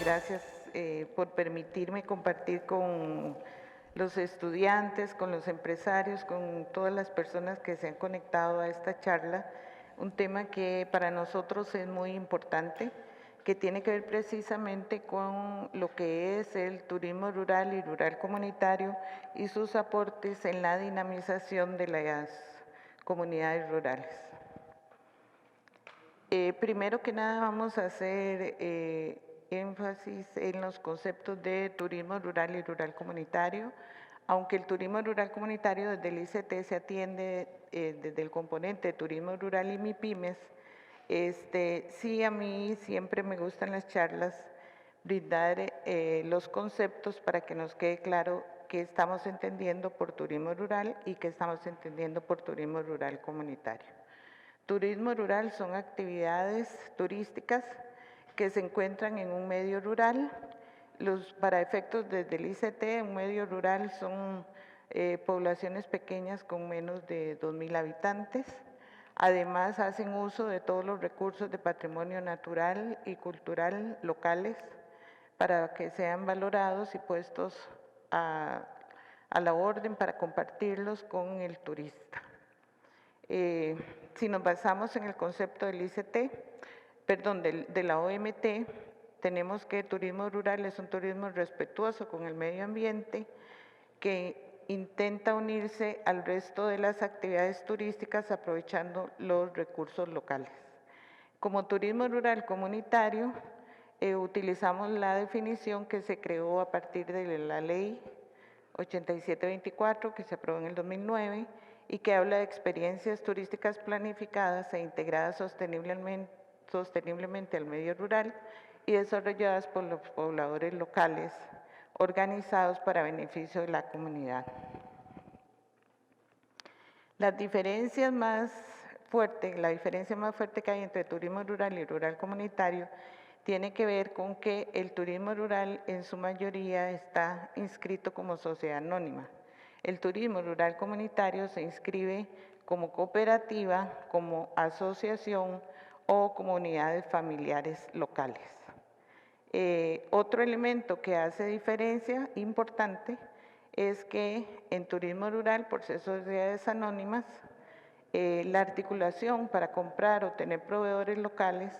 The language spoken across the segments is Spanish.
gracias por permitirme compartir con los estudiantes, con los empresarios, con todas las personas que se han conectado a esta charla, un tema que para nosotros es muy importante, que tiene que ver precisamente con lo que es el turismo rural y rural comunitario y sus aportes en la dinamización de las comunidades rurales. Primero que nada vamos a hacer énfasis en los conceptos de turismo rural y rural comunitario, aunque el turismo rural comunitario desde el ICT se atiende desde el componente de turismo rural y MIPYMES. Sí, a mí siempre me gustan las charlas, brindar los conceptos para que nos quede claro qué estamos entendiendo por turismo rural y qué estamos entendiendo por turismo rural comunitario. Turismo rural son actividades turísticas que se encuentran en un medio rural. Para efectos desde el ICT, un medio rural son poblaciones pequeñas con menos de 2.000 habitantes. Además, hacen uso de todos los recursos de patrimonio natural y cultural locales para que sean valorados y puestos a la orden para compartirlos con el turista. Si nos basamos en el concepto del ICT, perdón, de la OMT, tenemos que el turismo rural es un turismo respetuoso con el medio ambiente que intenta unirse al resto de las actividades turísticas aprovechando los recursos locales. Como turismo rural comunitario, utilizamos la definición que se creó a partir de la ley 8724 que se aprobó en el 2009 y que habla de experiencias turísticas planificadas e integradas sosteniblemente al medio rural y desarrolladas por los pobladores locales, organizados para beneficio de la comunidad. La diferencia más fuerte que hay entre turismo rural y rural comunitario tiene que ver con que el turismo rural en su mayoría está inscrito como sociedad anónima. El turismo rural comunitario se inscribe como cooperativa, como asociación o comunidades familiares locales. Otro elemento que hace diferencia importante es que en turismo rural, por ser sociedades anónimas, la articulación para comprar o tener proveedores locales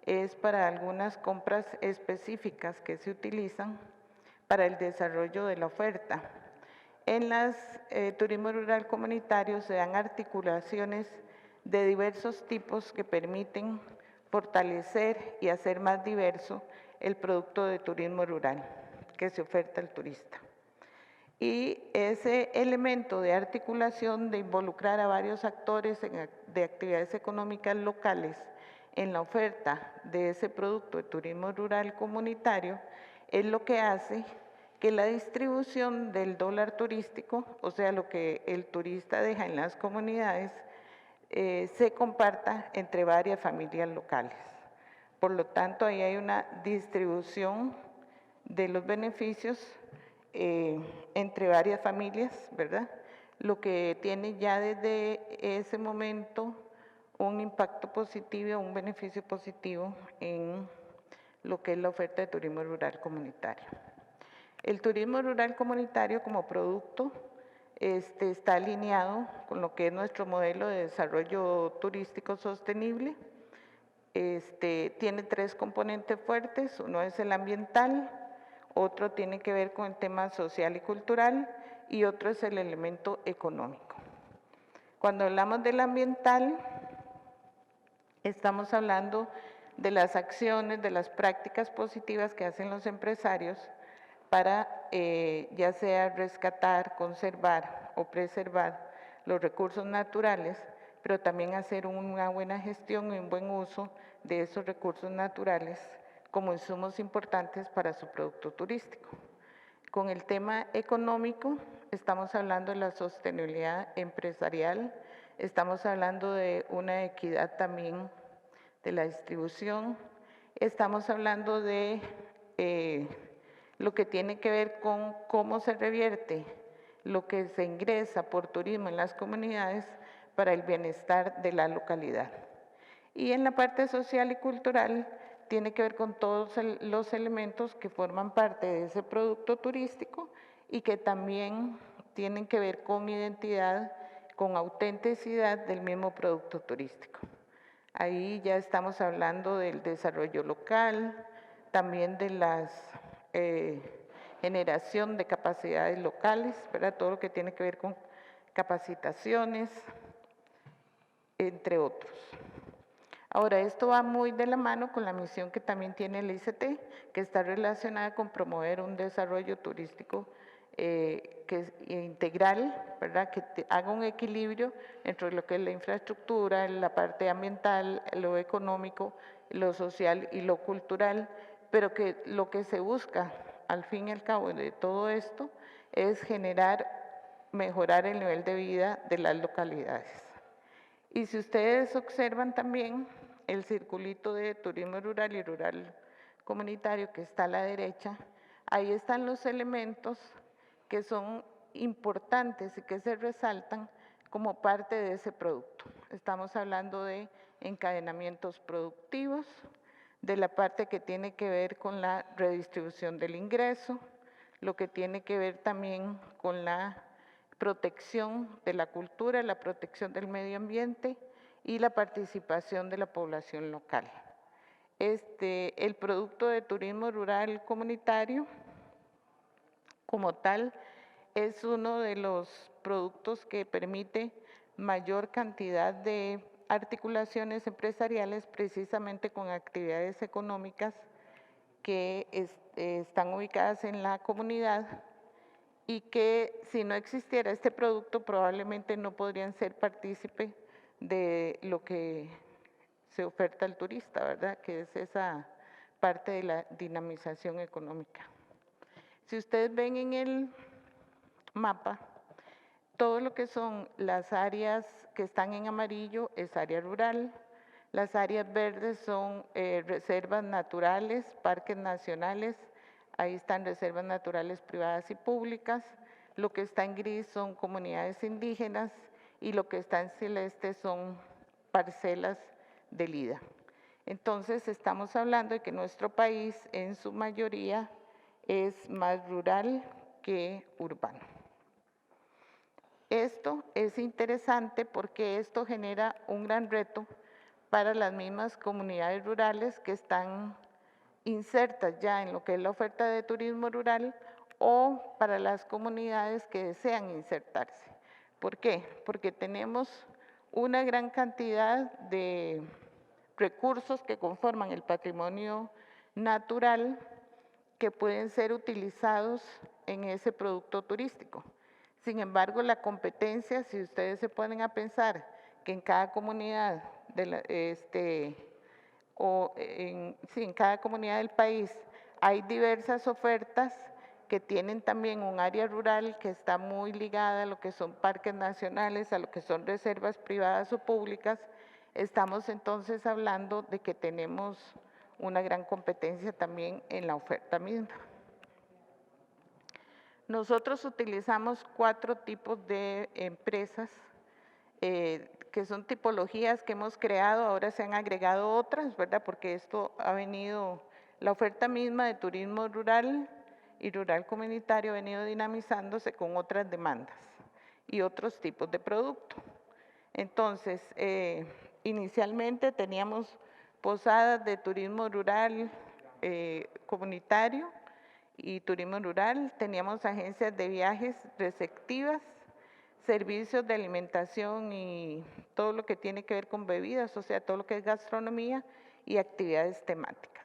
es para algunas compras específicas que se utilizan para el desarrollo de la oferta. En las turismo rural comunitario se dan articulaciones de diversos tipos que permiten fortalecer y hacer más diverso el producto de turismo rural que se oferta al turista. Y ese elemento de articulación, de involucrar a varios actores de actividades económicas locales en la oferta de ese producto de turismo rural comunitario, es lo que hace que la distribución del dólar turístico, o sea, lo que el turista deja en las comunidades, se comparta entre varias familias locales. Por lo tanto, ahí hay una distribución de los beneficios entre varias familias, ¿verdad? Lo que tiene ya desde ese momento un impacto positivo, un beneficio positivo en lo que es la oferta de turismo rural comunitario. El turismo rural comunitario como producto está alineado con lo que es nuestro modelo de desarrollo turístico sostenible. Tiene tres componentes fuertes, uno es el ambiental, otro tiene que ver con el tema social y cultural y otro es el elemento económico. Cuando hablamos del ambiental, estamos hablando de las acciones, de las prácticas positivas que hacen los empresarios para ya sea rescatar, conservar o preservar los recursos naturales, pero también hacer una buena gestión y un buen uso de esos recursos naturales como insumos importantes para su producto turístico. Con el tema económico, estamos hablando de la sostenibilidad empresarial, estamos hablando de una equidad también de la distribución, estamos hablando de lo que tiene que ver con cómo se revierte lo que se ingresa por turismo en las comunidades para el bienestar de la localidad. Y en la parte social y cultural tiene que ver con todos los elementos que forman parte de ese producto turístico y que también tienen que ver con identidad, con autenticidad del mismo producto turístico. Ahí ya estamos hablando del desarrollo local, también de la generación de capacidades locales, ¿verdad? Todo lo que tiene que ver con capacitaciones, entre otros. Ahora, esto va muy de la mano con la misión que también tiene el ICT, que está relacionada con promover un desarrollo turístico que es integral, ¿verdad? Que haga un equilibrio entre lo que es la infraestructura, la parte ambiental, lo económico, lo social y lo cultural, pero que lo que se busca al fin y al cabo de todo esto es mejorar el nivel de vida de las localidades. Y si ustedes observan también el circulito de turismo rural y rural comunitario que está a la derecha, ahí están los elementos que son importantes y que se resaltan como parte de ese producto. Estamos hablando de encadenamientos productivos, de la parte que tiene que ver con la redistribución del ingreso, lo que tiene que ver también con la protección de la cultura, la protección del medio ambiente y la participación de la población local. El producto de turismo rural comunitario, como tal, es uno de los productos que permite mayor cantidad de articulaciones empresariales precisamente con actividades económicas que están ubicadas en la comunidad y que si no existiera este producto probablemente no podrían ser partícipe de lo que se oferta al turista, ¿verdad? Que es esa parte de la dinamización económica. Si ustedes ven en el mapa, todo lo que son las áreas que están en amarillo es área rural, las áreas verdes son reservas naturales, parques nacionales, ahí están reservas naturales privadas y públicas, lo que está en gris son comunidades indígenas y lo que está en celeste son parcelas de lida. Entonces estamos hablando de que nuestro país en su mayoría es más rural que urbano. Esto es interesante porque esto genera un gran reto para las mismas comunidades rurales que están insertas ya en lo que es la oferta de turismo rural o para las comunidades que desean insertarse. ¿Por qué? Porque tenemos una gran cantidad de recursos que conforman el patrimonio natural que pueden ser utilizados en ese producto turístico. Sin embargo, la competencia, si ustedes se ponen a pensar que en cada comunidad en cada comunidad del país hay diversas ofertas que tienen también un área rural que está muy ligada a lo que son parques nacionales, a lo que son reservas privadas o públicas, estamos entonces hablando de que tenemos una gran competencia también en la oferta misma. Nosotros utilizamos 4 tipos de empresas que son tipologías que hemos creado, ahora se han agregado otras, ¿verdad? Porque esto ha venido, la oferta misma de turismo rural y rural comunitario ha venido dinamizándose con otras demandas y otros tipos de producto. Entonces, inicialmente teníamos posadas de turismo rural comunitario y turismo rural, teníamos agencias de viajes receptivas, servicios de alimentación y todo lo que tiene que ver con bebidas, o sea, todo lo que es gastronomía y actividades temáticas.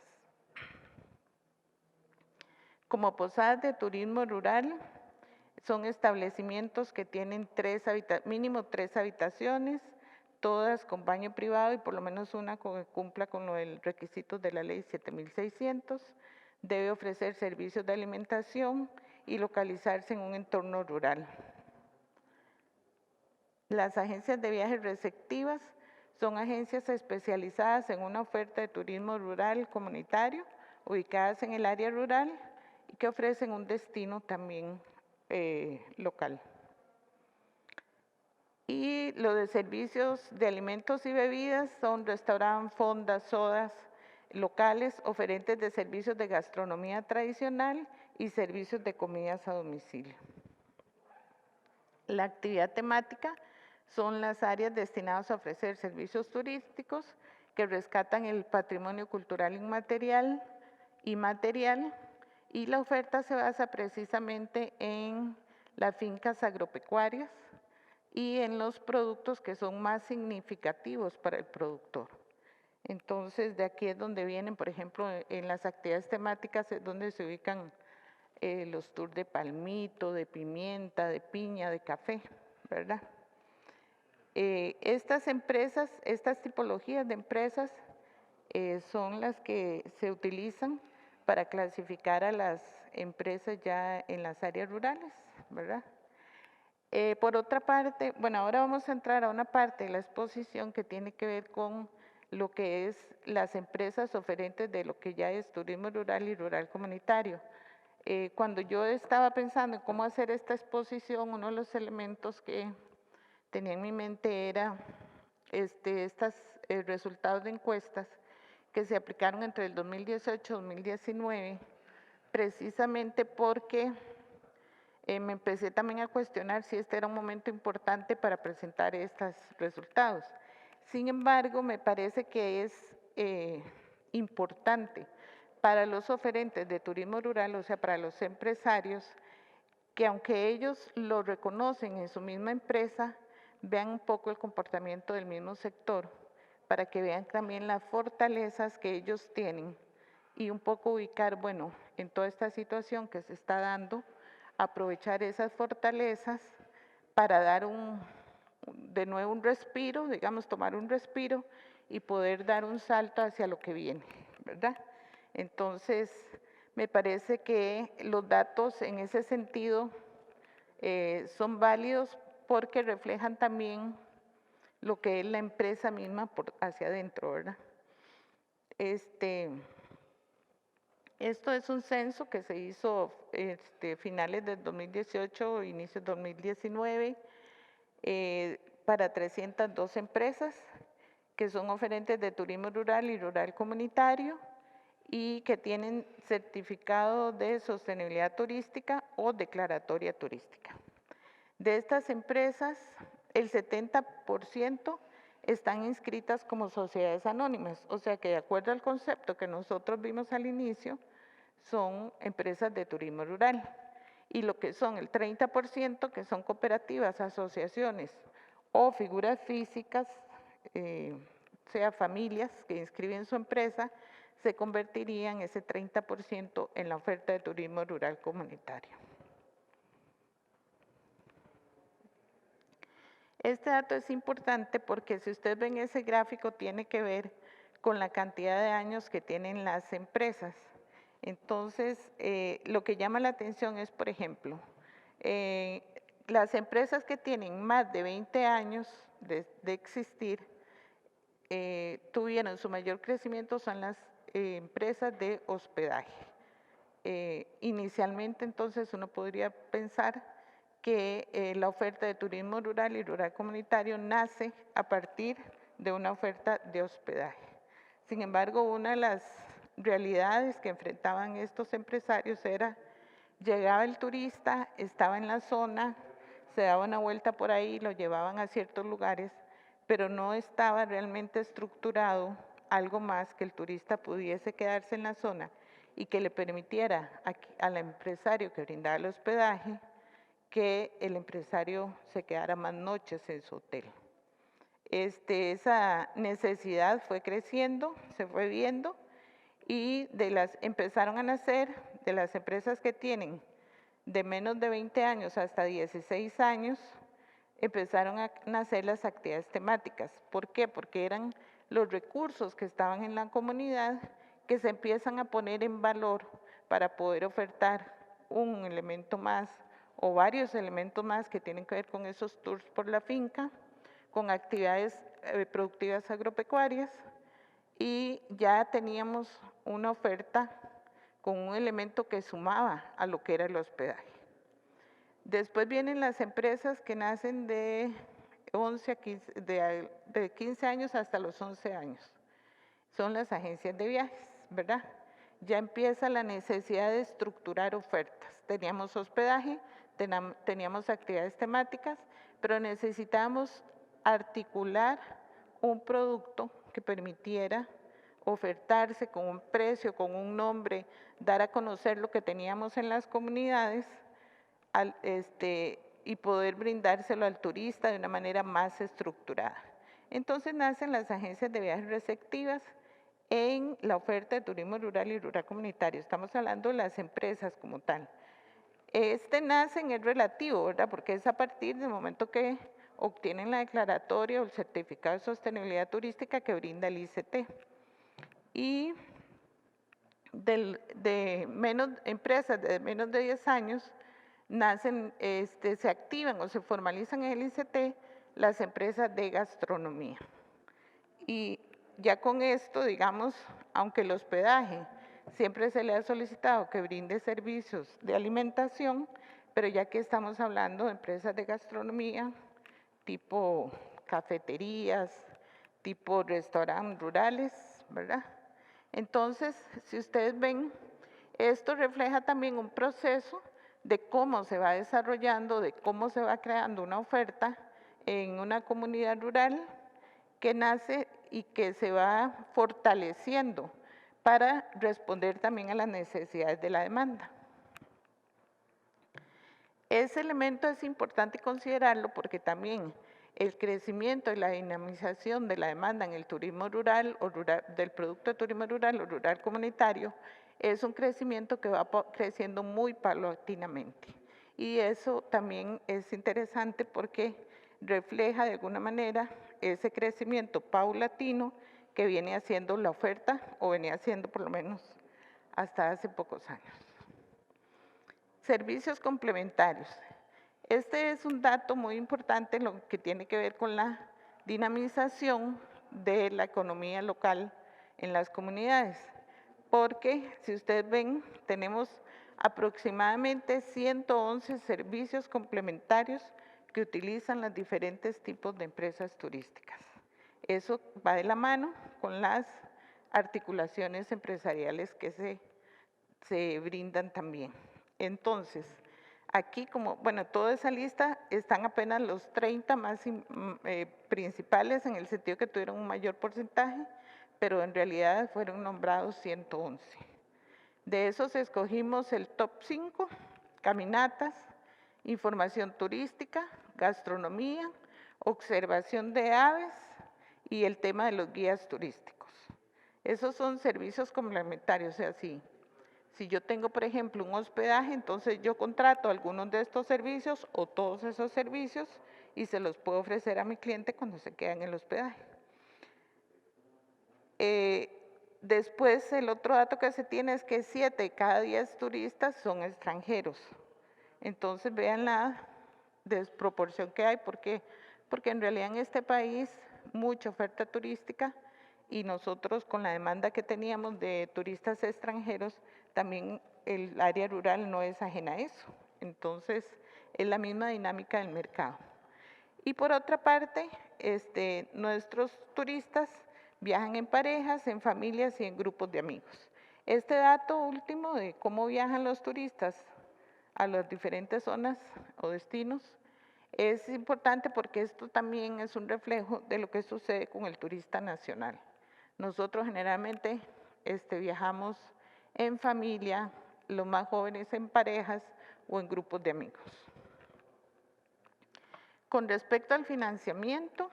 Como posadas de turismo rural, son establecimientos que tienen mínimo 3 habitaciones, todas con baño privado y por lo menos una que cumpla con los requisitos de la ley 7600, debe ofrecer servicios de alimentación y localizarse en un entorno rural. Las agencias de viajes receptivas son agencias especializadas en una oferta de turismo rural comunitario, ubicadas en el área rural y que ofrecen un destino también local. Y lo de servicios de alimentos y bebidas son restaurantes, fondas, sodas, locales oferentes de servicios de gastronomía tradicional y servicios de comidas a domicilio. La actividad temática son las áreas destinadas a ofrecer servicios turísticos que rescatan el patrimonio cultural inmaterial y material, y la oferta se basa precisamente en las fincas agropecuarias y en los productos que son más significativos para el productor. Entonces, de aquí es donde vienen, por ejemplo, en las actividades temáticas es donde se ubican los tours de palmito, de pimienta, de piña, de café, ¿verdad? Estas empresas, estas tipologías de empresas son las que se utilizan para clasificar a las empresas ya en las áreas rurales, ¿verdad? Por otra parte, bueno, ahora vamos a entrar a una parte de la exposición que tiene que ver con lo que es las empresas oferentes de lo que ya es turismo rural y rural comunitario. Cuando yo estaba pensando en cómo hacer esta exposición, uno de los elementos que tenía en mi mente era estos resultados de encuestas que se aplicaron entre el 2018 y 2019, precisamente porque me empecé también a cuestionar si este era un momento importante para presentar estos resultados. Sin embargo, me parece que es importante para los oferentes de turismo rural, o sea, para los empresarios, que aunque ellos lo reconocen en su misma empresa, vean un poco el comportamiento del mismo sector, para que vean también las fortalezas que ellos tienen y un poco ubicar, bueno, en toda esta situación que se está dando, aprovechar esas fortalezas para dar de nuevo un respiro, digamos, tomar un respiro y poder dar un salto hacia lo que viene, ¿verdad? Entonces, me parece que los datos en ese sentido son válidos porque reflejan también lo que es la empresa misma hacia adentro, ¿verdad? Esto es un censo que se hizo finales del 2018, inicios del 2019, para 302 empresas que son oferentes de turismo rural y rural comunitario y que tienen certificado de sostenibilidad turística o declaratoria turística. De estas empresas, el 70% están inscritas como sociedades anónimas, o sea que de acuerdo al concepto que nosotros vimos al inicio, son empresas de turismo rural. Y lo que son el 30%, que son cooperativas, asociaciones o figuras físicas, sea familias que inscriben su empresa, se convertirían ese 30% en la oferta de turismo rural comunitario. Este dato es importante porque si usted ve en ese gráfico tiene que ver con la cantidad de años que tienen las empresas. Entonces, lo que llama la atención es, por ejemplo, las empresas que tienen más de 20 años de existir, tuvieron su mayor crecimiento son las empresas de hospedaje. Inicialmente, entonces, uno podría pensar que la oferta de turismo rural y rural comunitario nace a partir de una oferta de hospedaje. Sin embargo, una de las realidades que enfrentaban estos empresarios era, llegaba el turista, estaba en la zona, se daba una vuelta por ahí, lo llevaban a ciertos lugares, pero no estaba realmente estructurado algo más que el turista pudiese quedarse en la zona y que le permitiera al empresario que brindaba el hospedaje que el empresario se quedara más noches en su hotel. Esa necesidad fue creciendo, se fue viendo y empezaron a nacer de las empresas que tienen de menos de 20 años hasta 16 años, empezaron a nacer las actividades temáticas. ¿Por qué? Porque eran los recursos que estaban en la comunidad que se empiezan a poner en valor para poder ofertar un elemento más o varios elementos más que tienen que ver con esos tours por la finca, con actividades productivas agropecuarias, y ya teníamos una oferta con un elemento que sumaba a lo que era el hospedaje. Después vienen las empresas que nacen de 15 años hasta los 11 años. son las agencias de viajes, ¿verdad? Ya empieza la necesidad de estructurar ofertas. Teníamos hospedaje, teníamos actividades temáticas, pero necesitábamos articular un producto que permitiera ofertarse con un precio, con un nombre, dar a conocer lo que teníamos en las comunidades y poder brindárselo al turista de una manera más estructurada. Entonces nacen las agencias de viajes receptivas en la oferta de turismo rural y rural comunitario. Estamos hablando de las empresas como tal. Nacen es relativo, ¿verdad? Porque es a partir del momento que obtienen la declaratoria o el certificado de sostenibilidad turística que brinda el ICT. Y de empresas de menos de 10 años nacen, se activan o se formalizan en el ICT las empresas de gastronomía. Y ya con esto, digamos, aunque el hospedaje siempre se le ha solicitado que brinde servicios de alimentación, pero ya que estamos hablando de empresas de gastronomía, tipo cafeterías, tipo restaurantes rurales, ¿verdad? Entonces, si ustedes ven, esto refleja también un proceso de cómo se va desarrollando, de cómo se va creando una oferta en una comunidad rural que nace y que se va fortaleciendo para responder también a las necesidades de la demanda. Ese elemento es importante considerarlo porque también el crecimiento y la dinamización de la demanda en el turismo rural o del producto de turismo rural o rural comunitario es un crecimiento que va creciendo muy paulatinamente. Y eso también es interesante porque refleja de alguna manera ese crecimiento paulatino que viene haciendo la oferta o venía haciendo por lo menos hasta hace pocos años. Servicios complementarios. Este es un dato muy importante en lo que tiene que ver con la dinamización de la economía local en las comunidades, porque si ustedes ven, tenemos aproximadamente 111 servicios complementarios que utilizan los diferentes tipos de empresas turísticas. Eso va de la mano con las articulaciones empresariales que se brindan también. Entonces, aquí toda esa lista están apenas los 30 más principales en el sentido que tuvieron un mayor porcentaje, pero en realidad fueron nombrados 111. De esos escogimos el top 5, caminatas, información turística, gastronomía, observación de aves y el tema de los guías turísticos. Esos son servicios complementarios, o sea, si yo tengo, por ejemplo, un hospedaje, entonces yo contrato algunos de estos servicios o todos esos servicios y se los puedo ofrecer a mi cliente cuando se queda en el hospedaje. Después, el otro dato que se tiene es que 7 de cada 10 turistas son extranjeros. Entonces, vean la desproporción que hay. ¿Por qué? Porque en realidad en este país mucha oferta turística y nosotros con la demanda que teníamos de turistas extranjeros, también el área rural no es ajena a eso. Entonces, es la misma dinámica del mercado. Y por otra parte, nuestros turistas viajan en parejas, en familias y en grupos de amigos. Este dato último de cómo viajan los turistas a las diferentes zonas o destinos es importante porque esto también es un reflejo de lo que sucede con el turista nacional. Nosotros generalmente viajamos en familia, los más jóvenes en parejas o en grupos de amigos. Con respecto al financiamiento,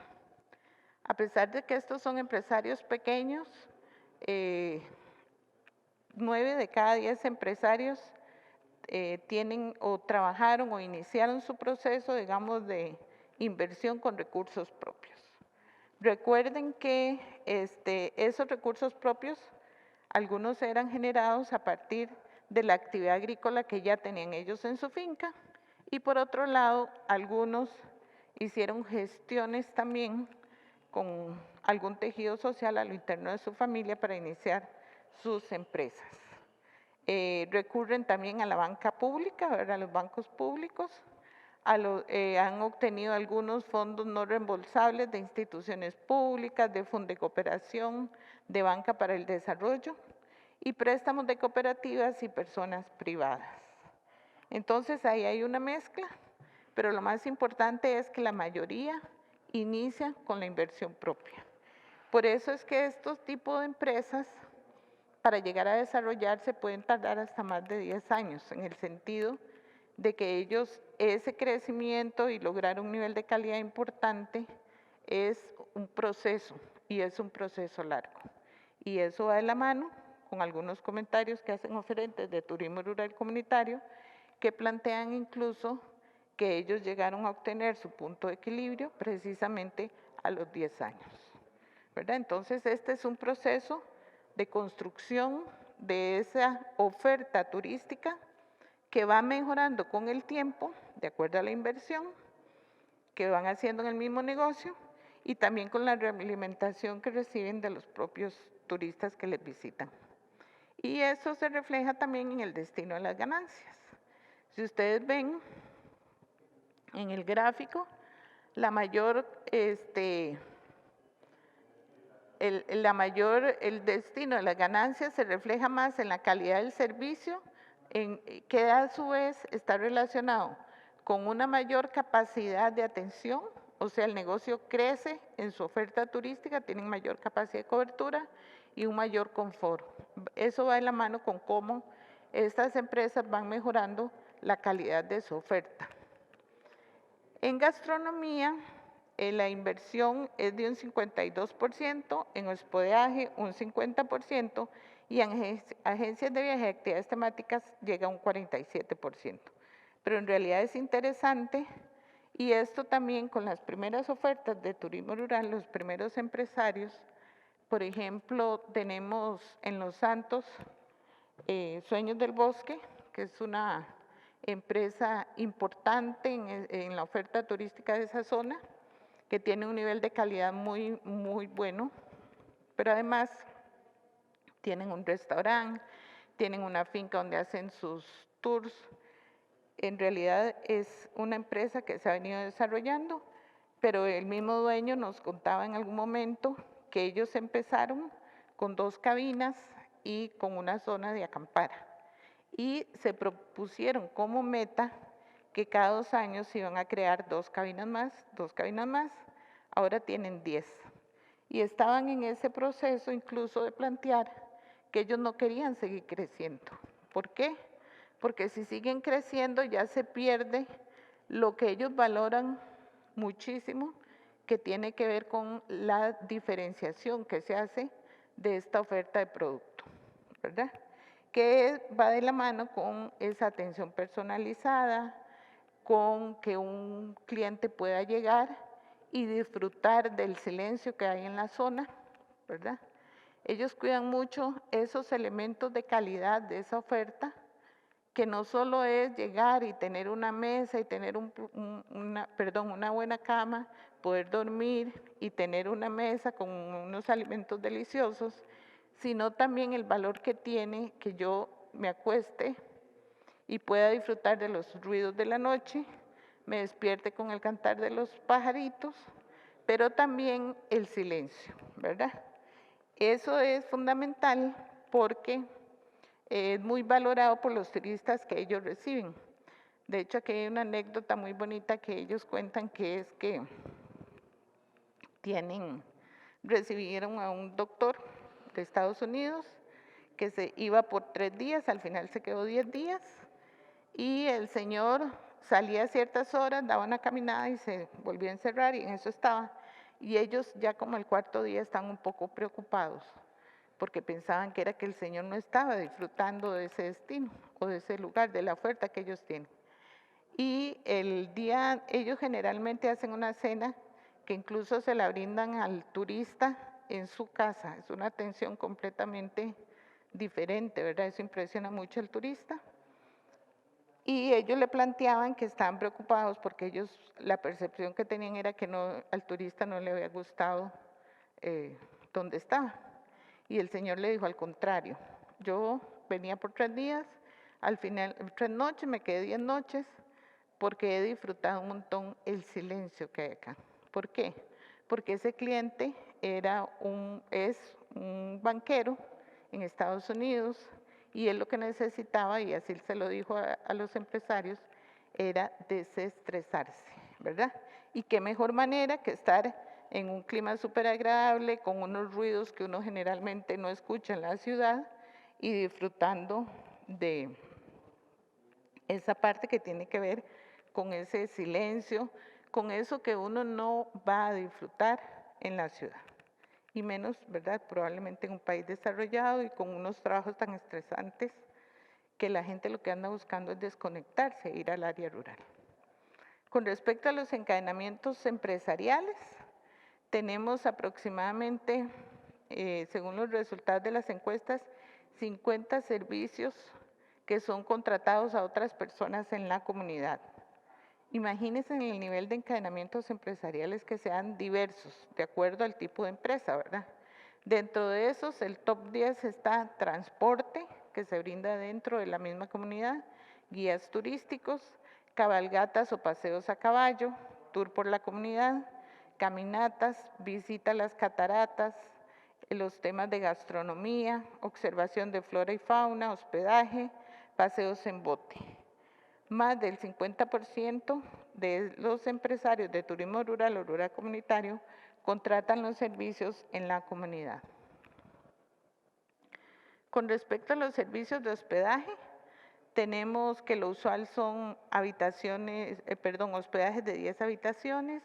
a pesar de que estos son empresarios pequeños, 9 de cada 10 empresarios tienen o trabajaron o iniciaron su proceso, digamos, de inversión con recursos propios. Recuerden que esos recursos propios, algunos eran generados a partir de la actividad agrícola que ya tenían ellos en su finca y por otro lado, algunos hicieron gestiones también con algún tejido social a lo interno de su familia para iniciar sus empresas. Recurren también a la banca pública, a los bancos públicos, han obtenido algunos fondos no reembolsables de instituciones públicas, de fondos de cooperación, de banca para el desarrollo y préstamos de cooperativas y personas privadas. Entonces ahí hay una mezcla, pero lo más importante es que la mayoría inicia con la inversión propia. Por eso es que estos tipos de empresas, para llegar a desarrollarse, pueden tardar hasta más de 10 años, en el sentido de que ellos, ese crecimiento y lograr un nivel de calidad importante es un proceso, y es un proceso largo. Y eso va de la mano con algunos comentarios que hacen oferentes de turismo rural comunitario, que plantean incluso que ellos llegaron a obtener su punto de equilibrio precisamente a los 10 años, ¿verdad? Entonces, este es un proceso de construcción de esa oferta turística que va mejorando con el tiempo, de acuerdo a la inversión que van haciendo en el mismo negocio y también con la realimentación que reciben de los propios turistas que les visitan. Y eso se refleja también en el destino de las ganancias. Si ustedes ven en el gráfico, el destino de las ganancias se refleja más en la calidad del servicio, que a su vez está relacionado con una mayor capacidad de atención, o sea, el negocio crece en su oferta turística, tienen mayor capacidad de cobertura y un mayor confort. Eso va de la mano con cómo estas empresas van mejorando la calidad de su oferta. En gastronomía, la inversión es de un 52%, en hospedaje un 50% y en agencias de viaje y actividades temáticas llega a un 47%. Pero en realidad es interesante, y esto también con las primeras ofertas de turismo rural, los primeros empresarios, por ejemplo, tenemos en Los Santos Sueños del Bosque, que es una empresa importante en la oferta turística de esa zona, que tiene un nivel de calidad muy, muy bueno, pero además tienen un restaurante, tienen una finca donde hacen sus tours. En realidad es una empresa que se ha venido desarrollando, pero el mismo dueño nos contaba en algún momento que ellos empezaron con 2 cabinas y con una zona de acampar. Y se propusieron como meta que cada 2 años se iban a crear 2 cabinas más, 2 cabinas más. Ahora tienen 10. Y estaban en ese proceso incluso de plantear que ellos no querían seguir creciendo. ¿Por qué? Porque si siguen creciendo ya se pierde lo que ellos valoran muchísimo, que tiene que ver con la diferenciación que se hace de esta oferta de producto, ¿verdad? Que va de la mano con esa atención personalizada, con que un cliente pueda llegar y disfrutar del silencio que hay en la zona, ¿verdad? Ellos cuidan mucho esos elementos de calidad de esa oferta, que no solo es llegar y tener una mesa y tener una buena cama, poder dormir y tener una mesa con unos alimentos deliciosos, sino también el valor que tiene que yo me acueste y pueda disfrutar de los ruidos de la noche, me despierte con el cantar de los pajaritos, pero también el silencio, ¿verdad? Eso es fundamental porque es muy valorado por los turistas que ellos reciben. De hecho, aquí hay una anécdota muy bonita que ellos cuentan, que es que recibieron a un doctor de Estados Unidos que se iba por 3 días, al final se quedó 10 días, y el señor salía a ciertas horas, daba una caminada y se volvía a encerrar, y en eso estaba. Y ellos ya como el 4.º día están un poco preocupados, porque pensaban que era que el señor no estaba disfrutando de ese destino o de ese lugar, de la oferta que ellos tienen. Y ellos generalmente hacen una cena que incluso se la brindan al turista en su casa. Es una atención completamente diferente, ¿verdad? Eso impresiona mucho al turista. Y ellos le planteaban que estaban preocupados porque ellos, la percepción que tenían era que al turista no le había gustado donde estaba. Y el señor le dijo, al contrario, yo venía por 3 días, al final 3 noches, me quedé 10 noches, porque he disfrutado un montón el silencio que hay acá. ¿Por qué? Porque ese cliente es un banquero en Estados Unidos y él lo que necesitaba, y así se lo dijo a los empresarios, era desestresarse, ¿verdad? Y qué mejor manera que estar en un clima súper agradable, con unos ruidos que uno generalmente no escucha en la ciudad y disfrutando de esa parte que tiene que ver con ese silencio, con eso que uno no va a disfrutar en la ciudad. Y menos, ¿verdad? Probablemente en un país desarrollado y con unos trabajos tan estresantes que la gente lo que anda buscando es desconectarse, ir al área rural. Con respecto a los encadenamientos empresariales, tenemos aproximadamente, según los resultados de las encuestas, 50 servicios que son contratados a otras personas en la comunidad. Imagínense en el nivel de encadenamientos empresariales que sean diversos, de acuerdo al tipo de empresa, ¿verdad? Dentro de esos, el top 10 está transporte, que se brinda dentro de la misma comunidad, guías turísticos, cabalgatas o paseos a caballo, tour por la comunidad, caminatas, visita a las cataratas, los temas de gastronomía, observación de flora y fauna, hospedaje, paseos en bote. Más del 50% de los empresarios de turismo rural o rural comunitario contratan los servicios en la comunidad. Con respecto a los servicios de hospedaje, tenemos que lo usual son hospedajes de 10 habitaciones,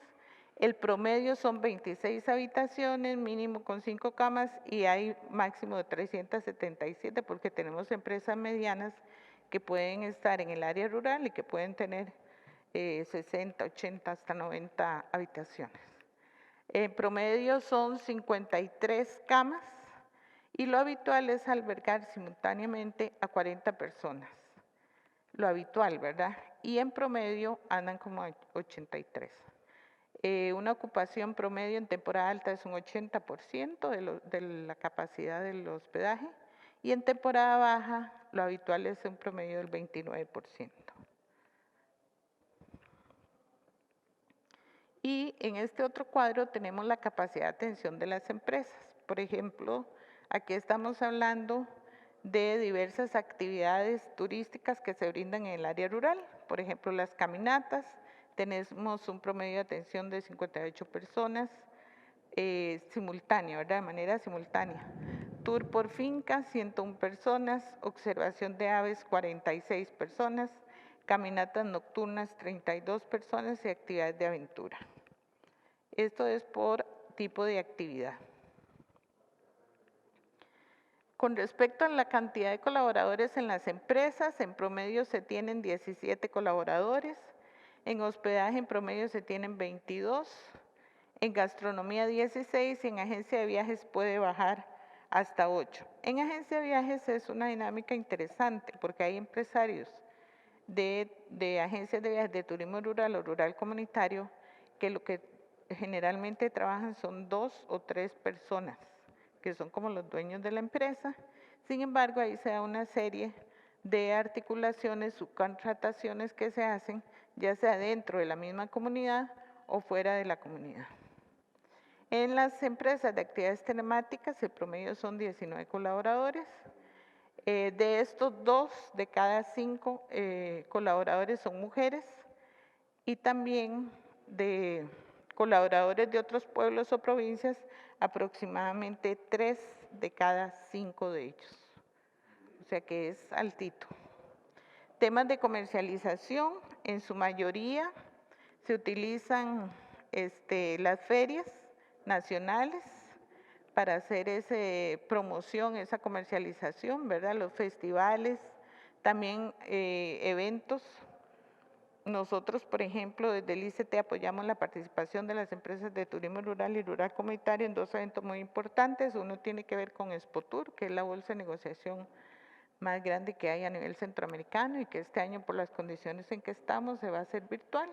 el promedio son 26 habitaciones, mínimo con 5 camas y hay máximo de 377 porque tenemos empresas medianas que pueden estar en el área rural y que pueden tener 60, 80, hasta 90 habitaciones. En promedio son 53 camas y lo habitual es albergar simultáneamente a 40 personas. Lo habitual, ¿verdad? Y en promedio andan como 83. Una ocupación promedio en temporada alta es un 80% de la capacidad del hospedaje y en temporada baja lo habitual es un promedio del 29%. Y en este otro cuadro tenemos la capacidad de atención de las empresas. Por ejemplo, aquí estamos hablando de diversas actividades turísticas que se brindan en el área rural. Por ejemplo, las caminatas, tenemos un promedio de atención de 58 personas simultánea, ¿verdad? De manera simultánea. Tour por finca, 101 personas, observación de aves, 46 personas, caminatas nocturnas, 32 personas y actividades de aventura. Esto es por tipo de actividad. Con respecto a la cantidad de colaboradores en las empresas, en promedio se tienen 17 colaboradores, en hospedaje en promedio se tienen 22, en gastronomía 16 y en agencia de viajes puede bajar hasta 8. En agencia de viajes es una dinámica interesante porque hay empresarios de agencias de viajes de turismo rural o rural comunitario que lo que generalmente trabajan son 2 o 3 personas que son como los dueños de la empresa. Sin embargo, ahí se da una serie de articulaciones, subcontrataciones que se hacen, ya sea dentro de la misma comunidad o fuera de la comunidad. En las empresas de actividades temáticas, el promedio son 19 colaboradores. De estos, 2 de cada 5 colaboradores son mujeres y también de colaboradores de otros pueblos o provincias, aproximadamente 3 de cada 5 de ellos. O sea que es altito. Temas de comercialización, en su mayoría se utilizan las ferias nacionales para hacer esa promoción, esa comercialización, ¿verdad? Los festivales, también eventos. Nosotros, por ejemplo, desde el ICT apoyamos la participación de las empresas de turismo rural y rural comunitario en 2 eventos muy importantes. Uno tiene que ver con Expotur, que es la bolsa de negociación más grande que hay a nivel centroamericano y que este año por las condiciones en que estamos se va a hacer virtual.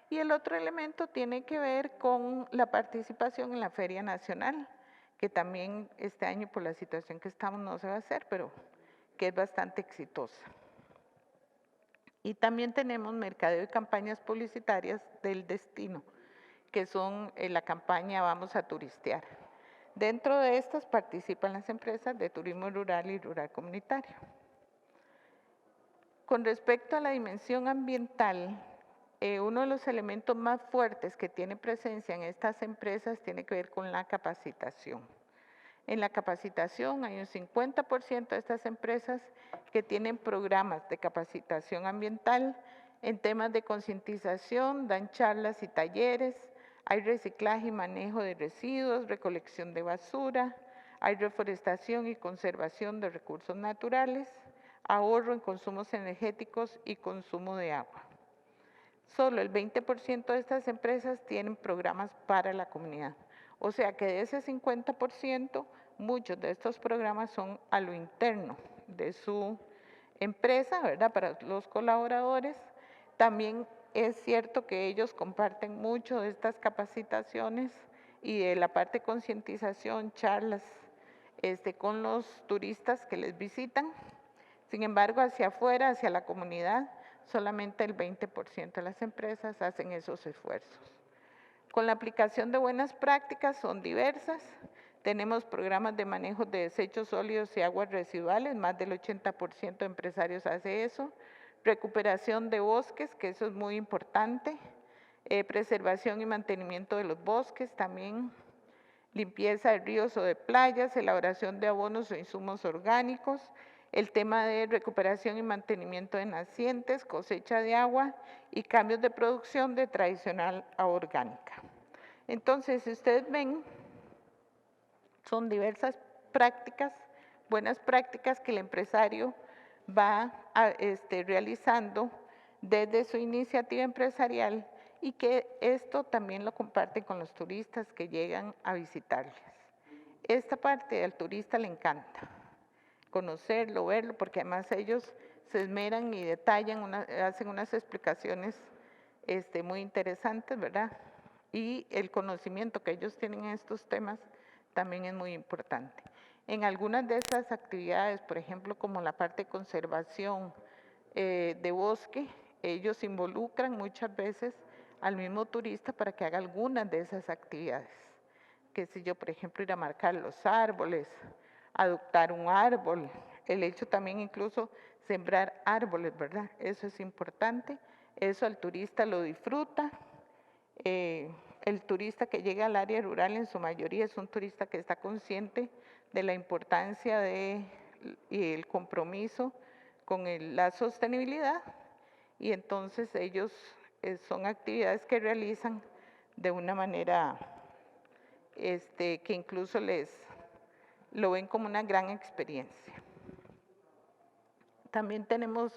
Y el otro elemento tiene que ver con la participación en la Feria Nacional, que también este año por la situación que estamos no se va a hacer, pero que es bastante exitosa. Y también tenemos mercadeo y campañas publicitarias del destino, que son la campaña Vamos a Turistear. Dentro de estas participan las empresas de turismo rural y rural comunitario. Con respecto a la dimensión ambiental, uno de los elementos más fuertes que tiene presencia en estas empresas tiene que ver con la capacitación. En la capacitación hay un 50% de estas empresas que tienen programas de capacitación ambiental en temas de concientización, dan charlas y talleres, hay reciclaje y manejo de residuos, recolección de basura, hay reforestación y conservación de recursos naturales, ahorro en consumos energéticos y consumo de agua. Solo el 20% de estas empresas tienen programas para la comunidad. O sea que de ese 50%, muchos de estos programas son a lo interno de su empresa, ¿verdad? Para los colaboradores. También es cierto que ellos comparten mucho de estas capacitaciones y de la parte de concientización, charlas con los turistas que les visitan. Sin embargo, hacia afuera, hacia la comunidad, solamente el 20% de las empresas hacen esos esfuerzos. Con la aplicación de buenas prácticas son diversas. Tenemos programas de manejo de desechos sólidos y aguas residuales, más del 80% de empresarios hace eso. Recuperación de bosques, que eso es muy importante. Preservación y mantenimiento de los bosques también. Limpieza de ríos o de playas, elaboración de abonos o insumos orgánicos, el tema de recuperación y mantenimiento de nacientes, cosecha de agua y cambios de producción de tradicional a orgánica. Entonces, si ustedes ven, son diversas prácticas, buenas prácticas que el empresario va realizando desde su iniciativa empresarial y que esto también lo comparten con los turistas que llegan a visitarles. Esta parte al turista le encanta conocerlo, verlo, porque además ellos se esmeran y detallan, hacen unas explicaciones muy interesantes, ¿verdad? Y el conocimiento que ellos tienen en estos temas también es muy importante. En algunas de esas actividades, por ejemplo, como la parte de conservación de bosque, ellos involucran muchas veces al mismo turista para que haga algunas de esas actividades. Que si yo, por ejemplo, ir a marcar los árboles, adoptar un árbol, el hecho también incluso sembrar árboles, ¿verdad? Eso es importante, eso el turista lo disfruta. El turista que llega al área rural en su mayoría es un turista que está consciente de la importancia y el compromiso con la sostenibilidad y entonces ellos son actividades que realizan de una manera que incluso lo ven como una gran experiencia. También tenemos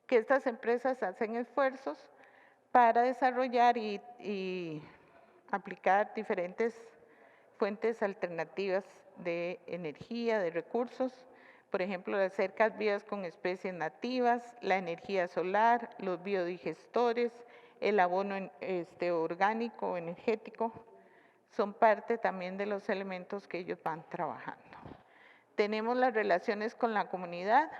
que estas empresas hacen esfuerzos para desarrollar y aplicar diferentes fuentes alternativas de energía, de recursos, por ejemplo, las cercas vivas con especies nativas, la energía solar, los biodigestores, el abono orgánico, energético, son parte también de los elementos que ellos van trabajando. Tenemos las relaciones con la comunidad.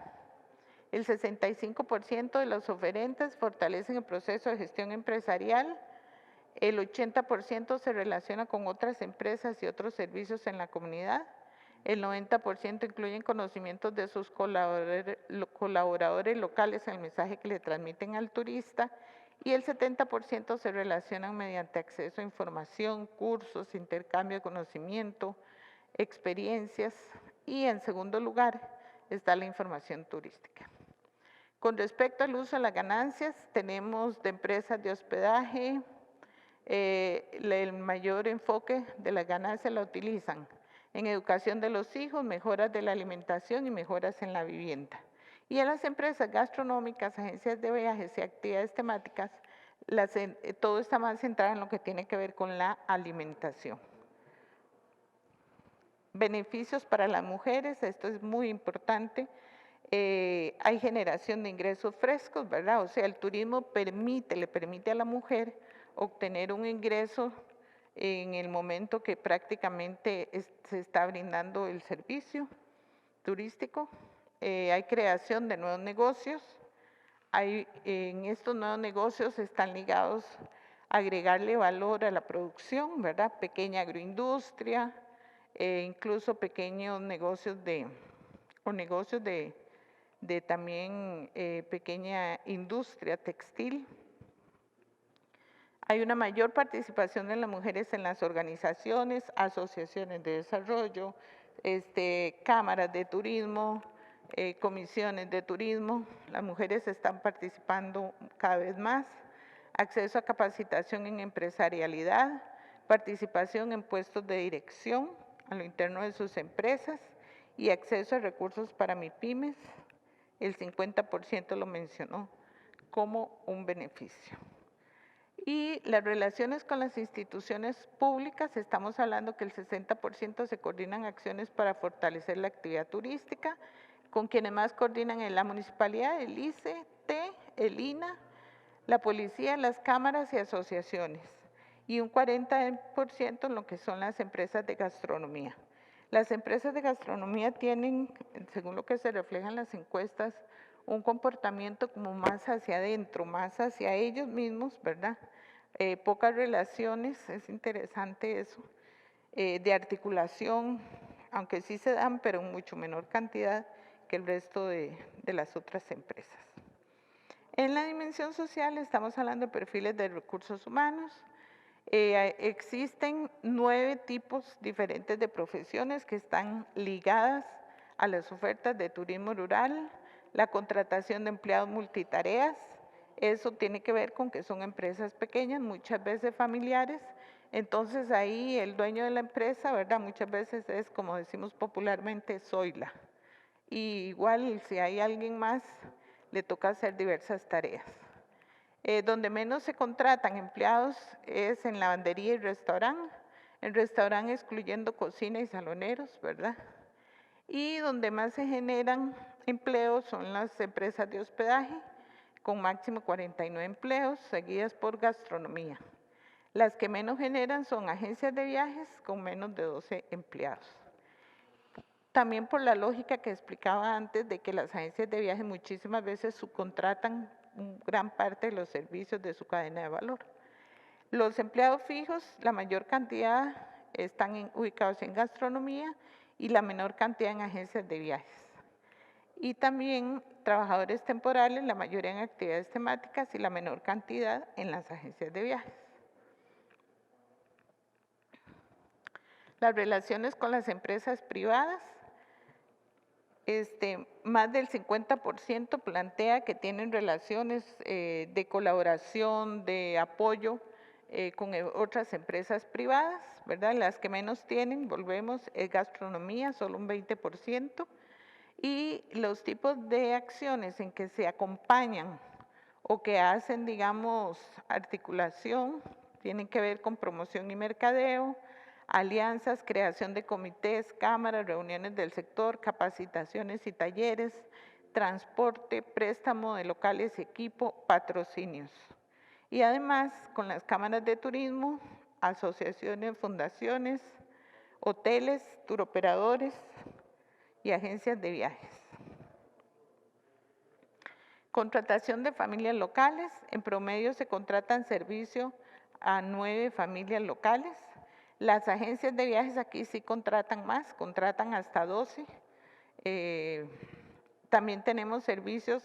El 65% de los oferentes fortalecen el proceso de gestión empresarial. El 80% se relaciona con otras empresas y otros servicios en la comunidad. El 90% incluyen conocimientos de sus colaboradores locales en el mensaje que le transmiten al turista y el 70% se relacionan mediante acceso a información, cursos, intercambio de conocimiento, experiencias y en segundo lugar está la información turística. Con respecto al uso de las ganancias, tenemos de empresas de hospedaje, el mayor enfoque de las ganancias la utilizan en educación de los hijos, mejoras de la alimentación y mejoras en la vivienda. Y en las empresas gastronómicas, agencias de viajes y actividades temáticas, todo está más centrado en lo que tiene que ver con la alimentación. Beneficios para las mujeres, esto es muy importante. Hay generación de ingresos frescos, ¿verdad? O sea, el turismo le permite a la mujer obtener un ingreso en el momento que prácticamente se está brindando el servicio turístico. Hay creación de nuevos negocios. En estos nuevos negocios están ligados a agregarle valor a la producción, ¿verdad? Pequeña agroindustria, incluso pequeños negocios de también pequeña industria textil. Hay una mayor participación de las mujeres en las organizaciones, asociaciones de desarrollo, cámaras de turismo, comisiones de turismo. Las mujeres están participando cada vez más. Acceso a capacitación en empresarialidad, participación en puestos de dirección a lo interno de sus empresas y acceso a recursos para MIPYMES. El 50% lo mencionó como un beneficio. Y las relaciones con las instituciones públicas, estamos hablando que el 60% se coordinan acciones para fortalecer la actividad turística, con quienes más coordinan en la municipalidad, el ICT, el INA, la policía, las cámaras y asociaciones, y un 40% en lo que son las empresas de gastronomía. Las empresas de gastronomía tienen, según lo que se refleja en las encuestas, un comportamiento como más hacia adentro, más hacia ellos mismos, ¿verdad? Pocas relaciones, es interesante eso, de articulación, aunque sí se dan, pero en mucho menor cantidad que el resto de las otras empresas. En la dimensión social estamos hablando de perfiles de recursos humanos. Existen 9 tipos diferentes de profesiones que están ligadas a las ofertas de turismo rural, la contratación de empleados multitareas. Eso tiene que ver con que son empresas pequeñas, muchas veces familiares. Entonces ahí el dueño de la empresa, ¿verdad? Muchas veces es, como decimos popularmente, zoila. Y igual si hay alguien más, le toca hacer diversas tareas. Donde menos se contratan empleados es en lavandería y restaurante. En restaurante excluyendo cocina y saloneros, ¿verdad? Y donde más se generan empleos son las empresas de hospedaje, con máximo 49 empleos, seguidas por gastronomía. Las que menos generan son agencias de viajes, con menos de 12 empleados. También por la lógica que explicaba antes de que las agencias de viajes muchísimas veces subcontratan gran parte de los servicios de su cadena de valor. Los empleados fijos, la mayor cantidad están ubicados en gastronomía y la menor cantidad en agencias de viajes. Y también trabajadores temporales, la mayoría en actividades temáticas y la menor cantidad en las agencias de viajes. Las relaciones con las empresas privadas. Más del 50% plantea que tienen relaciones de colaboración, de apoyo con otras empresas privadas, ¿verdad? Las que menos tienen, volvemos, es gastronomía, solo un 20%, y los tipos de acciones en que se acompañan o que hacen, digamos, articulación, tienen que ver con promoción y mercadeo, alianzas, creación de comités, cámaras, reuniones del sector, capacitaciones y talleres, transporte, préstamo de locales y equipo, patrocinios. Y además con las cámaras de turismo, asociaciones, fundaciones, hoteles, turoperadores y agencias de viajes. Contratación de familias locales, en promedio se contratan servicio a 9 familias locales. Las agencias de viajes aquí sí contratan más, contratan hasta 12. También tenemos servicios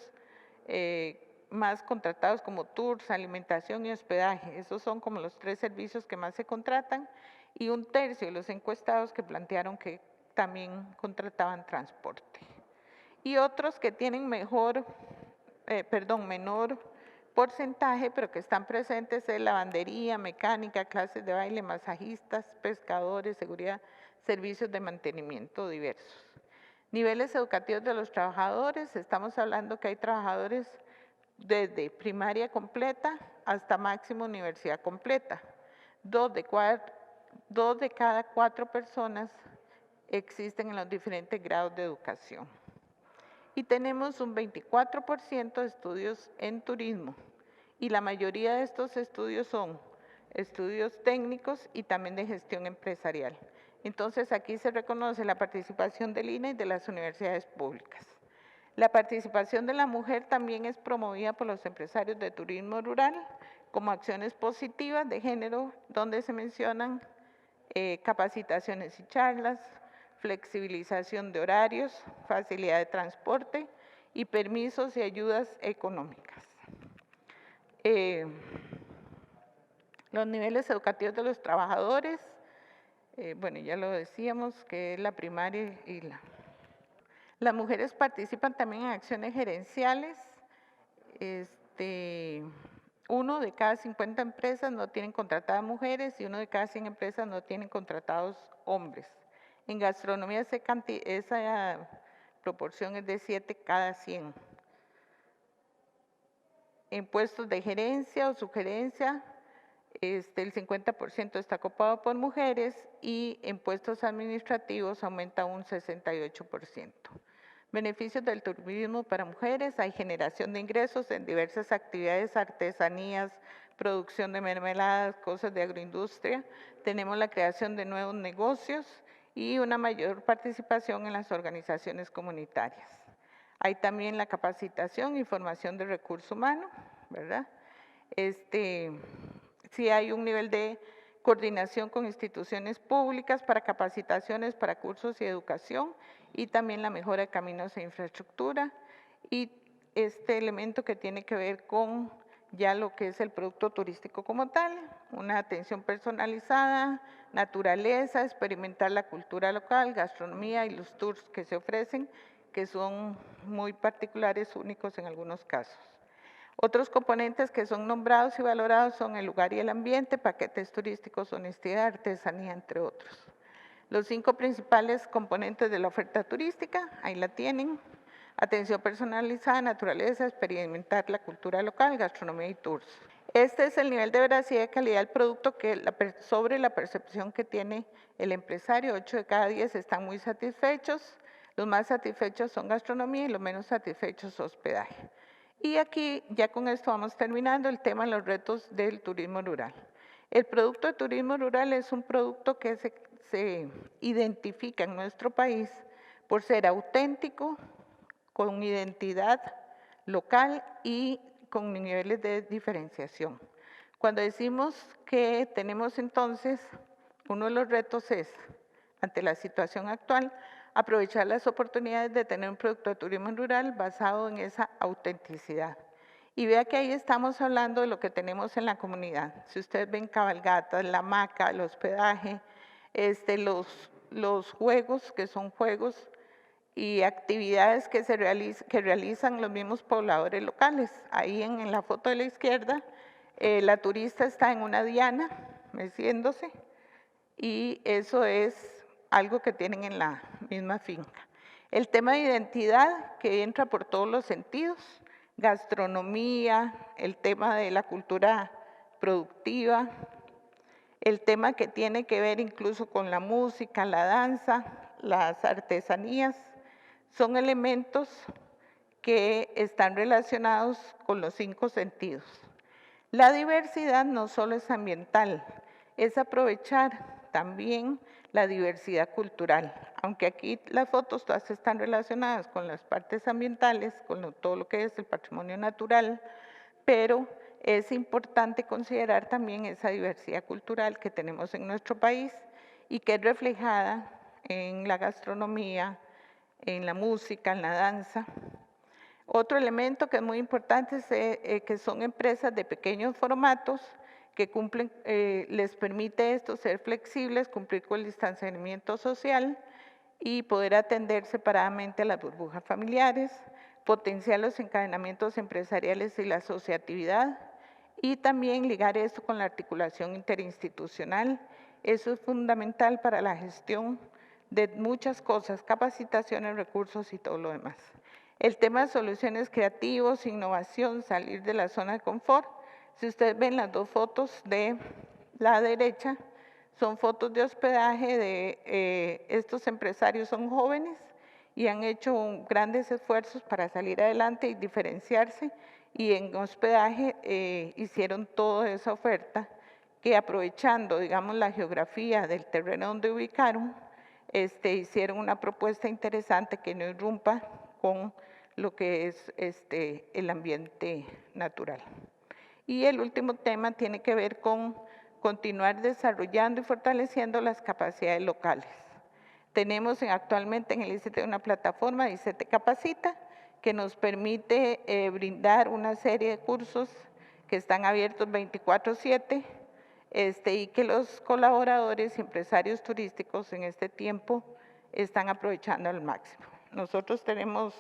más contratados como tours, alimentación y hospedaje. Esos son como los 3 servicios que más se contratan y 1/3 de los encuestados que plantearon que también contrataban transporte. Y otros que tienen menor porcentaje, pero que están presentes en lavandería, mecánica, clases de baile, masajistas, pescadores, seguridad, servicios de mantenimiento diversos. Niveles educativos de los trabajadores, estamos hablando que hay trabajadores desde primaria completa hasta máximo universidad completa. 2 de cada 4 personas existen en los diferentes grados de educación. Y tenemos un 24% de estudios en turismo y la mayoría de estos estudios son estudios técnicos y también de gestión empresarial. Entonces aquí se reconoce la participación del INA y de las universidades públicas. La participación de la mujer también es promovida por los empresarios de turismo rural como acciones positivas de género donde se mencionan capacitaciones y charlas, flexibilización de horarios, facilidad de transporte y permisos y ayudas económicas. Los niveles educativos de los trabajadores, bueno, ya lo decíamos, que es la primaria y Las mujeres participan también en acciones gerenciales. 1 de cada 50 empresas no tienen contratadas mujeres y 1 de cada 100 empresas no tienen contratados hombres. En gastronomía esa proporción es de 7 cada 100. En puestos de gerencia o sugerencia, el 50% está ocupado por mujeres y en puestos administrativos aumenta un 68%. Beneficios del turismo para mujeres: hay generación de ingresos en diversas actividades, artesanías, producción de mermeladas, cosas de agroindustria. Tenemos la creación de nuevos negocios y una mayor participación en las organizaciones comunitarias. Hay también la capacitación y formación de recurso humano, ¿verdad? Sí hay un nivel de coordinación con instituciones públicas para capacitaciones, para cursos y educación, y también la mejora de caminos e infraestructura, y este elemento que tiene que ver con ya lo que es el producto turístico como tal, una atención personalizada, naturaleza, experimentar la cultura local, gastronomía y los tours que se ofrecen, que son muy particulares, únicos en algunos casos. Otros componentes que son nombrados y valorados son el lugar y el ambiente, paquetes turísticos, honestidad, artesanía, entre otros. Los 5 principales componentes de la oferta turística, ahí la tienen: atención personalizada, naturaleza, experimentar la cultura local, gastronomía y tours. Este es el nivel de veracidad y calidad del producto sobre la percepción que tiene el empresario. 8 de cada 10 están muy satisfechos, los más satisfechos son gastronomía y los menos satisfechos hospedaje. Y aquí, ya con esto vamos terminando, el tema de los retos del turismo rural. El producto de turismo rural es un producto que se identifica en nuestro país por ser auténtico, con identidad local y con niveles de diferenciación. Cuando decimos que tenemos entonces, uno de los retos es, ante la situación actual, aprovechar las oportunidades de tener un producto de turismo rural basado en esa autenticidad. Y vea que ahí estamos hablando de lo que tenemos en la comunidad. Si ustedes ven cabalgatas, la hamaca, el hospedaje, los juegos, que son juegos y actividades que realizan los mismos pobladores locales. Ahí en la foto de la izquierda, la turista está en una diana, meciéndose, y eso es algo que tienen en la misma finca. El tema de identidad, que entra por todos los sentidos: gastronomía, el tema de la cultura productiva, el tema que tiene que ver incluso con la música, la danza, las artesanías, son elementos que están relacionados con los 5 sentidos. La diversidad no solo es ambiental, es aprovechar también la diversidad cultural. Aunque aquí las fotos todas están relacionadas con las partes ambientales, con todo lo que es el patrimonio natural, pero es importante considerar también esa diversidad cultural que tenemos en nuestro país y que es reflejada en la gastronomía, en la música, en la danza. Otro elemento que es muy importante es que son empresas de pequeños formatos que les permite esto ser flexibles, cumplir con el distanciamiento social y poder atender separadamente a las burbujas familiares, potenciar los encadenamientos empresariales y la asociatividad, y también ligar esto con la articulación interinstitucional. Eso es fundamental para la gestión de muchas cosas: capacitaciones, recursos y todo lo demás. El tema de soluciones creativas, innovación, salir de la zona de confort. Si ustedes ven las 2 fotos de la derecha, son fotos de hospedaje de estos empresarios, son jóvenes y han hecho grandes esfuerzos para salir adelante y diferenciarse, y en hospedaje hicieron toda esa oferta que, aprovechando, digamos, la geografía del terreno donde ubicaron, hicieron una propuesta interesante que no irrumpa con lo que es el ambiente natural. Y el último tema tiene que ver con continuar desarrollando y fortaleciendo las capacidades locales. Tenemos actualmente en el ICT una plataforma de ICT Capacita que nos permite brindar una serie de cursos que están abiertos 24/7 y que los colaboradores y empresarios turísticos en este tiempo están aprovechando al máximo. Nosotros tenemos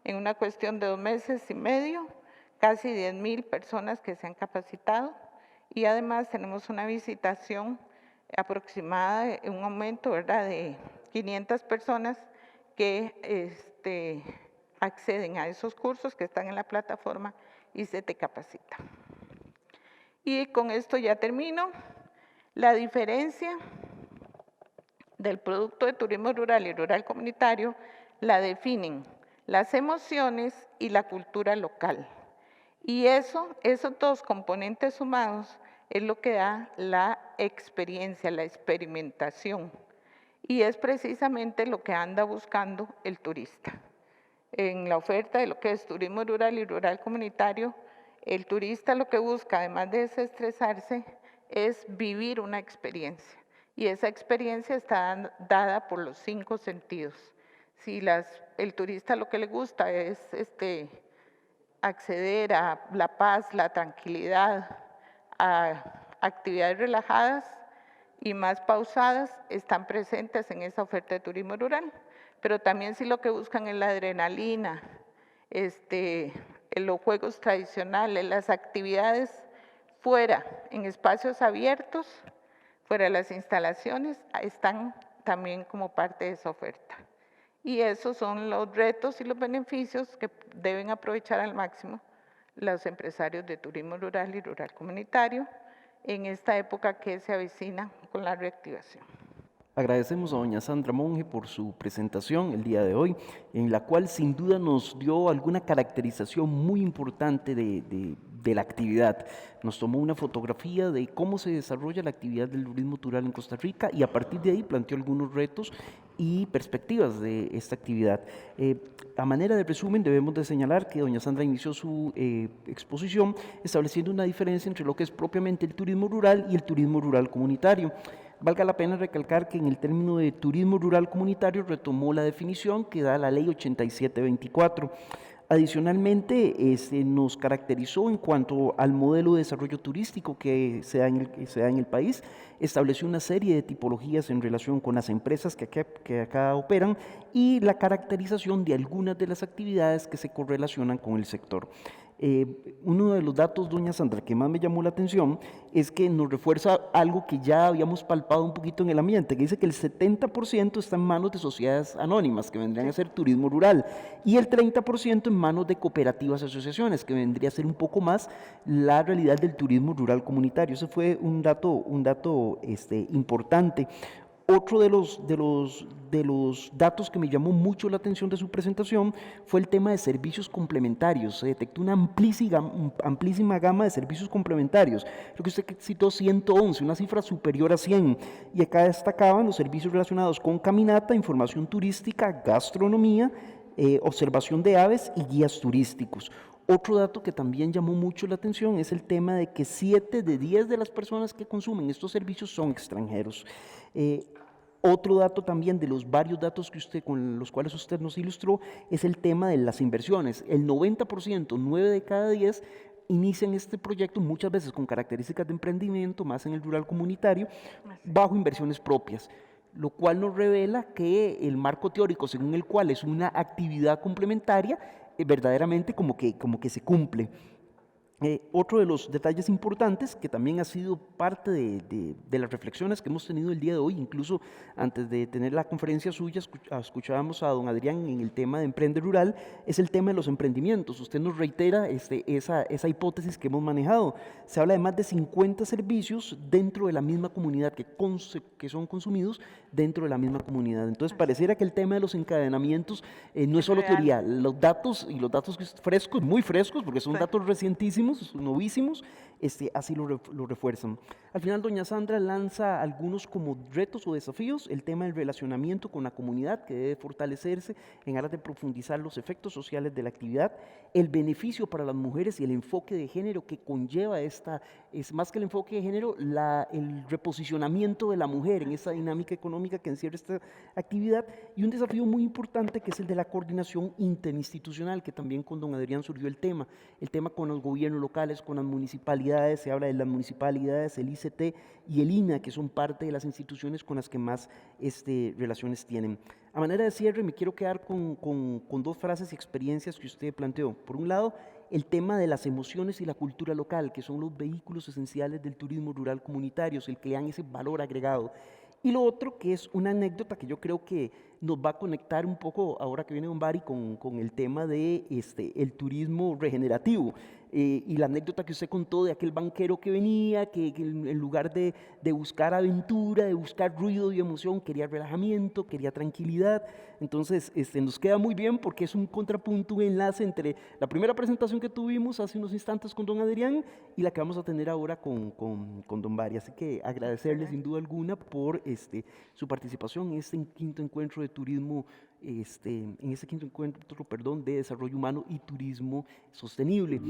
en una cuestión de 2 meses y medio casi 10,000 personas que se han capacitado y además tenemos una visitación aproximada, un aumento, ¿verdad?, de 500 personas que acceden a esos cursos que están en la plataforma y se te capacita. Y con esto ya termino. La diferencia del producto de turismo rural y rural comunitario la definen las emociones y la cultura local. Y esos 2 componentes sumados es lo que da la experiencia, la experimentación. Y es precisamente lo que anda buscando el turista. En la oferta de lo que es turismo rural y rural comunitario, el turista lo que busca, además de desestresarse, es vivir una experiencia. Y esa experiencia está dada por los 5 sentidos. Si el turista lo que le gusta es acceder a la paz, la tranquilidad, a actividades relajadas y más pausadas, están presentes en esa oferta de turismo rural. Pero también si lo que buscan es la adrenalina, los juegos tradicionales, las actividades fuera, en espacios abiertos, fuera de las instalaciones, están también como parte de esa oferta. Y esos son los retos y los beneficios que deben aprovechar al máximo los empresarios de turismo rural y rural comunitario en esta época que se avecina con la reactivación. Agradecemos a doña Sandra Monge por su presentación el día de hoy, en la cual sin duda nos dio alguna caracterización muy importante de la actividad. Nos tomó una fotografía de cómo se desarrolla la actividad del turismo rural en Costa Rica y a partir de ahí planteó algunos retos y perspectivas de esta actividad. A manera de resumen, debemos de señalar que doña Sandra inició su exposición estableciendo una diferencia entre lo que es propiamente el turismo rural y el turismo rural comunitario. Valga la pena recalcar que en el término de turismo rural comunitario retomó la definición que da la ley 8724. Adicionalmente, nos caracterizó en cuanto al modelo de desarrollo turístico que se da en el país, estableció una serie de tipologías en relación con las empresas que acá operan y la caracterización de algunas de las actividades que se correlacionan con el sector. Uno de los datos, doña Sandra, que más me llamó la atención es que nos refuerza algo que ya habíamos palpado un poquito en el ambiente, que dice que el 70% está en manos de sociedades anónimas, que vendrían a ser turismo rural, y el 30% en manos de cooperativas y asociaciones, que vendría a ser un poco más la realidad del turismo rural comunitario. Ese fue un dato importante. Otro de los datos que me llamó mucho la atención de su presentación fue el tema de servicios complementarios. Se detectó una amplísima gama de servicios complementarios. Creo que usted citó 111, una cifra superior a 100. Y acá destacaban los servicios relacionados con caminata, información turística, gastronomía, observación de aves y guías turísticos. Otro dato que también llamó mucho la atención es el tema de que 7 de 10 de las personas que consumen estos servicios son extranjeros. Otro dato también de los varios datos con los cuales usted nos ilustró es el tema de las inversiones. El 90%, 9 de cada 10, inician este proyecto muchas veces con características de emprendimiento, más en el rural comunitario, bajo inversiones propias, lo cual nos revela que el marco teórico según el cual es una actividad complementaria, verdaderamente como que se cumple. Otro de los detalles importantes que también ha sido parte de las reflexiones que hemos tenido el día de hoy, incluso antes de tener la conferencia suya, escuchábamos a don Adrián en el tema de Emprende Rural, es el tema de los emprendimientos. Usted nos reitera esa hipótesis que hemos manejado. Se habla de más de 50 servicios dentro de la misma comunidad que son consumidos dentro de la misma comunidad. Entonces pareciera que el tema de los encadenamientos no es solo teoría. Los datos frescos, muy frescos, porque son datos recientísimos, novísimos, así lo refuerzan. Al final, doña Sandra lanza algunos como retos o desafíos, el tema del relacionamiento con la comunidad que debe fortalecerse en aras de profundizar los efectos sociales de la actividad, el beneficio para las mujeres y el enfoque de género que conlleva es más que el enfoque de género, el reposicionamiento de la mujer en esa dinámica económica que encierra esta actividad, y un desafío muy importante que es el de la coordinación interinstitucional, que también con don Adrián surgió el tema con los gobiernos locales, con las municipalidades, se habla de las municipalidades, el ICT y el INAH, que son parte de las instituciones con las que más relaciones tienen. A manera de cierre, me quiero quedar con dos frases y experiencias que usted planteó. Por un lado, el tema de las emociones y la cultura local, que son los vehículos esenciales del turismo rural comunitario, el que le dan ese valor agregado. Y lo otro, que es una anécdota que yo creo que nos va a conectar un poco, ahora que viene don Bari, con el tema de el turismo regenerativo. Y la anécdota que usted contó de aquel banquero que venía, que en lugar de buscar aventura, de buscar ruido y emoción, quería relajamiento, quería tranquilidad. Entonces, nos queda muy bien porque es un contrapunto, un enlace entre la primera presentación que tuvimos hace unos instantes con don Adrián y la que vamos a tener ahora con don Bari. Así que agradecerle sin duda alguna por su participación en este quinto encuentro de turismo, en este quinto encuentro, perdón, de desarrollo humano y turismo sostenible.